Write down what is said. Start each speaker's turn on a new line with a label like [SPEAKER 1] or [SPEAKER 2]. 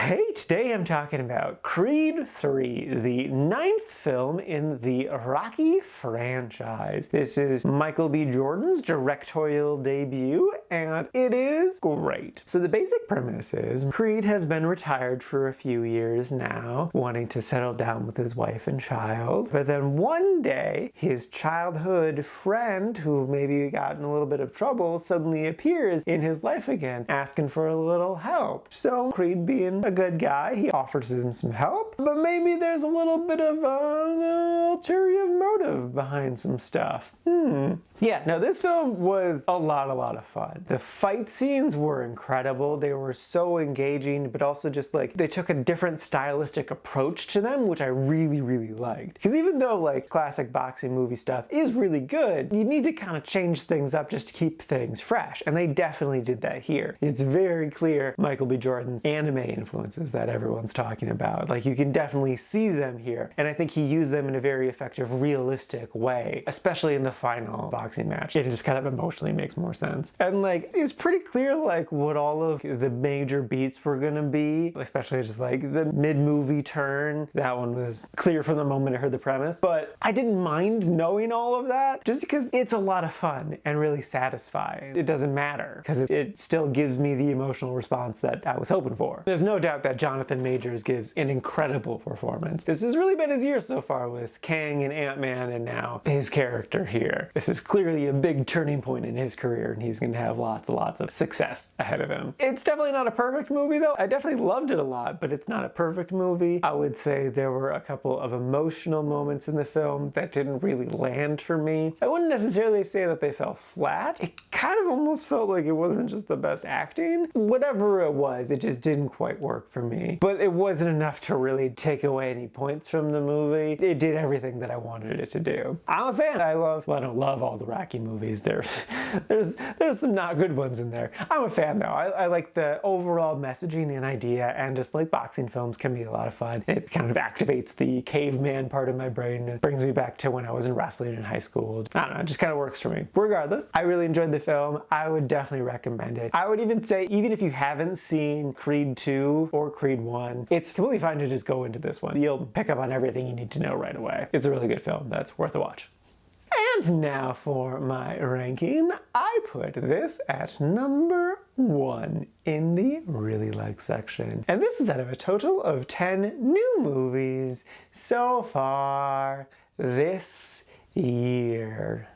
[SPEAKER 1] Hey, today I'm talking about Creed 3, the 9th film in the Rocky franchise. This is Michael B. Jordan's directorial debut, and it is great. So the basic premise is Creed has been retired for a few years now, wanting to settle down with his wife and child. But then one day, his childhood friend, who maybe got in a little bit of trouble, suddenly appears in his life again, asking for a little help. So Creed, being a good guy, he offers him some help, but maybe there's a little bit of an ulterior motive behind some stuff. Yeah, no, this film was a lot of fun. The fight scenes were incredible. They were so engaging, but also just like, they took a different stylistic approach to them, which I really liked. Because even though like classic boxing movie stuff is really good, you need to kind of change things up just to keep things fresh. And they definitely did that here. It's very clear Michael B. Jordan's anime influences that everyone's talking about. Like, you can definitely see them here. And I think he used them in a very effective, realistic way, especially in the final boxing match. It just kind of emotionally makes more sense. And like, it's pretty clear like what all of the major beats were gonna be, especially just like the mid-movie turn. That one was clear from the moment I heard the premise. But I didn't mind knowing all of that just because it's a lot of fun and really satisfying. It doesn't matter because it still gives me the emotional response that I was hoping for. There's no doubt that Jonathan Majors gives an incredible performance. This has really been his year so far with Kang and Ant-Man, and now his character here. This is clearly a big turning point in his career, and he's gonna have lots of success ahead of him. It's definitely not a perfect movie though. I definitely loved it a lot, but it's not a perfect movie. I would say there were a couple of emotional moments in the film that didn't really land for me. I wouldn't necessarily say that they fell flat. It kind of almost felt like it wasn't just the best acting. Whatever it was, it just didn't quite work for me. But it wasn't enough to really take away any points from the movie. It did everything that I wanted it to do. I'm a fan. I don't love all the Rocky movies. There's some not good ones in there. I'm a fan though. I like the overall messaging and idea, and just like boxing films can be a lot of fun. It kind of activates the caveman part of my brain. It brings me back to when I was in wrestling in high school. I don't know, it just kind of works for me. Regardless, I really enjoyed the film. I would definitely recommend it. I would even say, even if you haven't seen Creed 2 or Creed 1, it's completely fine to just go into this one. You'll pick up on everything you need to know right away. It's a really good film that's worth a watch. And now for my ranking. I put this at number 1 in the really like section. And this is out of a total of 10 new movies so far this year.